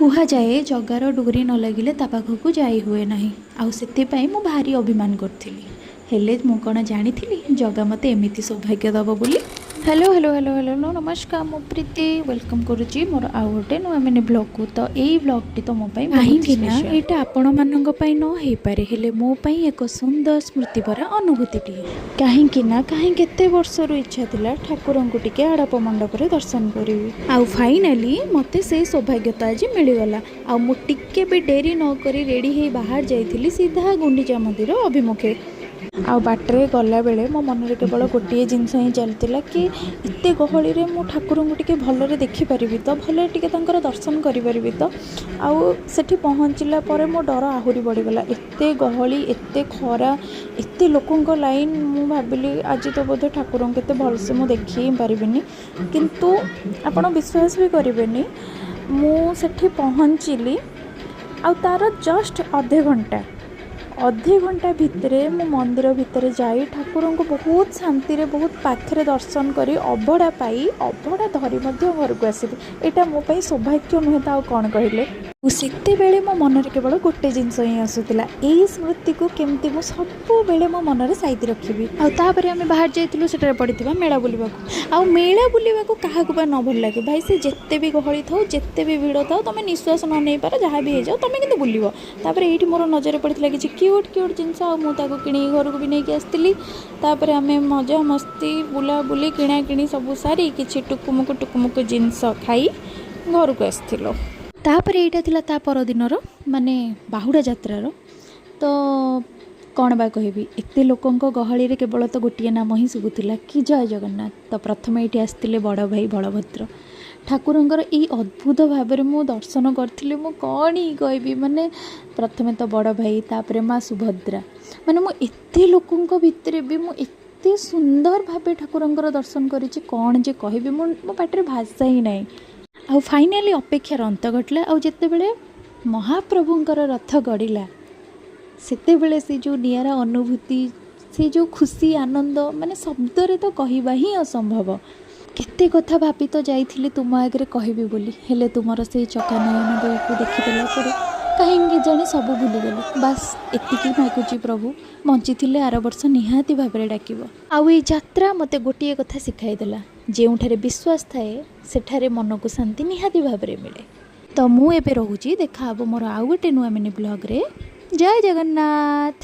କୁହାଯାଏ ଜଗାର ଡୋରି ନ ଲାଗିଲେ ତା ପାଖକୁ ଯାଇ ହୁଏ ନାହିଁ। ଆଉ ସେଥିପାଇଁ ମୁଁ ଭାରି ଅଭିମାନ କରିଥିଲି। ହେଲେ ମୁଁ କ'ଣ ଜାଣିଥିଲି ଜଗା ମୋତେ ଏମିତି ସୌଭାଗ୍ୟ ଦେବ ବୋଲି। ହ୍ୟାଲୋ ହ୍ୟାଲୋ ହ୍ୟାଲୋ ହ୍ୟାଲୋ ନମସ୍କାର, ମୁଁ ପ୍ରୀତି ୱେଲକମ୍ କରୁଛି ମୋର ଆଉ ଗୋଟେ ନୂଆ ମିନି ବ୍ଲଗ୍କୁ। ତ ଏଇ ବ୍ଲଗ୍ଟି ତ ମୋ ପାଇଁ କାହିଁକି ନା ଏଇଟା ଆପଣମାନଙ୍କ ପାଇଁ ନ ହେଇପାରେ, ହେଲେ ମୋ ପାଇଁ ଏକ ସୁନ୍ଦର ସ୍ମୃତିଭରା ଅନୁଭୂତିଟିଏ। କାହିଁକି ନା କେତେ ବର୍ଷରୁ ଇଚ୍ଛା ଥିଲା ଠାକୁରଙ୍କୁ ଟିକେ ଆଡ଼ପ ମଣ୍ଡପରେ ଦର୍ଶନ କରିବି। ଆଉ ଫାଇନାଲି ମୋତେ ସେଇ ସୌଭାଗ୍ୟତା ଆଜି ମିଳିଗଲା। ଆଉ ମୁଁ ଟିକେ ବି ଡେରି ନ କରି ରେଡ଼ି ହେଇ ବାହାରି ଯାଇଥିଲି ସିଧା ଗୁଣ୍ଡିଚା ମନ୍ଦିର ଅଭିମୁଖେ। ଆଉ ବାଟରେ ଗଲାବେଳେ ମୋ ମନରେ କେବଳ ଗୋଟିଏ ଜିନିଷ ହିଁ ଚାଲିଥିଲା କି ଏତେ ଗହଳିରେ ମୁଁ ଠାକୁରଙ୍କୁ ଟିକେ ଭଲରେ ଦେଖିପାରିବି ତ, ଭଲରେ ଟିକେ ତାଙ୍କର ଦର୍ଶନ କରିପାରିବି ତ। ଆଉ ସେଠି ପହଞ୍ଚିଲା ପରେ ମୋ ଡର ଆହୁରି ବଢ଼ିଗଲା। ଏତେ ଗହଳି, ଏତେ ଖରା, ଏତେ ଲୋକଙ୍କ ଲାଇନ୍। ମୁଁ ଭାବିଲି ଆଜି ତ ବୋଧେ ଠାକୁରଙ୍କୁ ଏତେ ଭଲସେ ମୁଁ ଦେଖି ହିଁ ପାରିବିନି। କିନ୍ତୁ ଆପଣ ବିଶ୍ୱାସ ବି କରିବେନି, ମୁଁ ସେଠି ପହଞ୍ଚିଲି ଆଉ ତା'ର ଜଷ୍ଟ ଅଧେ ଘଣ୍ଟା ଭିତରେ ମୁଁ ମନ୍ଦିର ଭିତରେ ଯାଇ ଠାକୁରଙ୍କୁ ବହୁତ ଶାନ୍ତିରେ ବହୁତ ପାଖରେ ଦର୍ଶନ କରି ଅଭଡ଼ା ପାଇ ଅଭଡ଼ା ଧରି ମଧ୍ୟ ଘରକୁ ଆସିଲି। ଏଇଟା ମୋ ପାଇଁ ସୌଭାଗ୍ୟ ନୁହେଁ ତ ଆଉ କ'ଣ କହିଲେ। ସେତେବେଳେ ମୋ ମନରେ କେବଳ ଗୋଟେ ଜିନିଷ ହିଁ ଆସୁଥିଲା, ଏଇ ସ୍ମୃତିକୁ କେମିତି ମୁଁ ସବୁବେଳେ ମୋ ମନରେ ସାଇତି ରଖିବି। ଆଉ ତାପରେ ଆମେ ବାହାରି ଯାଇଥିଲୁ ସେଠାରେ ପଡ଼ିଥିବା ମେଳା ବୁଲିବାକୁ। ଆଉ ମେଳା ବୁଲିବାକୁ କାହାକୁ ବା ନ ଭଲ ଲାଗେ ଭାଇ। ସେ ଯେତେ ବି ଗହଳି ଥାଉ, ଯେତେ ବି ଭିଡ଼ ଥାଉ, ତୁମେ ନିଶ୍ୱାସ ନ ନେଇପାର, ଯାହା ବି ହେଇଯାଉ, ତୁମେ କିନ୍ତୁ ବୁଲିବ। ତାପରେ ଏଇଠି ମୋର ନଜର ପଡ଼ିଥିଲା କିଛି କ୍ୟୁଟ୍ ଜିନିଷ, ଆଉ ମୁଁ ତାକୁ କିଣିକି ଘରକୁ ବି ନେଇକି ଆସିଥିଲି। ତାପରେ ଆମେ ମଜା ମସ୍ତି ବୁଲାବୁଲି କିଣାକିଣି ସବୁ ସାରି କିଛି ଟୁକୁମୁକୁ ଜିନିଷ ଖାଇ ଘରକୁ ଆସିଥିଲୁ। ତାପରେ ଏଇଟା ଥିଲା ତା ପରଦିନର ମାନେ ବାହୁଡ଼ା ଯାତ୍ରାର। ତ କ'ଣ ବା କହିବି, ଏତେ ଲୋକଙ୍କ ଗହଳିରେ କେବଳ ତ ଗୋଟିଏ ନାମ ହିଁ ଶୁଭୁଥିଲା କି ଜୟ ଜଗନ୍ନାଥ। ତ ପ୍ରଥମେ ଏଇଠି ଆସିଥିଲେ ବଡ଼ ଭାଇ ବଳଭଦ୍ର। ଠାକୁରଙ୍କର ଏଇ ଅଦ୍ଭୁତ ଭାବରେ ମୁଁ ଦର୍ଶନ କରିଥିଲି। ମୁଁ କ'ଣ ହିଁ କହିବି, ମାନେ ପ୍ରଥମେ ତ ବଡ଼ ଭାଇ, ତାପରେ ମା ସୁଭଦ୍ରା। ମାନେ ମୁଁ ଏତେ ଲୋକଙ୍କ ଭିତରେ ବି ମୁଁ ଏତେ ସୁନ୍ଦର ଭାବେ ଠାକୁରଙ୍କର ଦର୍ଶନ କରିଛି, କ'ଣ ଯେ କହିବି, ମୋ ପାଟିରେ ଭାଷା ହିଁ ନାହିଁ। ଆଉ ଫାଇନାଲି ଅପେକ୍ଷାର ଅନ୍ତ ଘଟିଲା। ଆଉ ଯେତେବେଳେ ମହାପ୍ରଭୁଙ୍କର ରଥ ଗଡ଼ିଲା, ସେତେବେଳେ ସେ ଯେଉଁ ନିଆରା ଅନୁଭୂତି, ସେ ଯେଉଁ ଖୁସି ଆନନ୍ଦ, ମାନେ ଶବ୍ଦରେ ତ କହିବା ହିଁ ଅସମ୍ଭବ। କେତେ କଥା ଭାବି ତ ଯାଇଥିଲି ତୁମ ଆଗରେ କହିବି ବୋଲି, ହେଲେ ତୁମର ସେଇ ଚକାନୟନ ଦୁଇକୁ ଦେଖିଦେଲା ପରେ କାହିଁକି ଜାଣି ସବୁ ଭୁଲିଗଲି। ବାସ୍ ଏତିକି ମାଗୁଛି ପ୍ରଭୁ, ବଞ୍ଚିଥିଲେ ଆର ବର୍ଷ ନିହାତି ଭାବରେ ଡାକିବ। ଆଉ ଏଇ ଯାତ୍ରା ମୋତେ ଗୋଟିଏ କଥା ଶିଖାଇଦେଲା, ଯେଉଁଠାରେ ବିଶ୍ୱାସ ଥାଏ ସେଠାରେ ମନକୁ ଶାନ୍ତି ନିହାତି ଭାବରେ ମିଳେ। ତ ମୁଁ ଏବେ ରହୁଛି, ଦେଖାହବ ମୋର ଆଉ ଗୋଟେ ନୂଆ ମିନି ବ୍ଲଗ୍ରେ। ଜୟ ଜଗନ୍ନାଥ।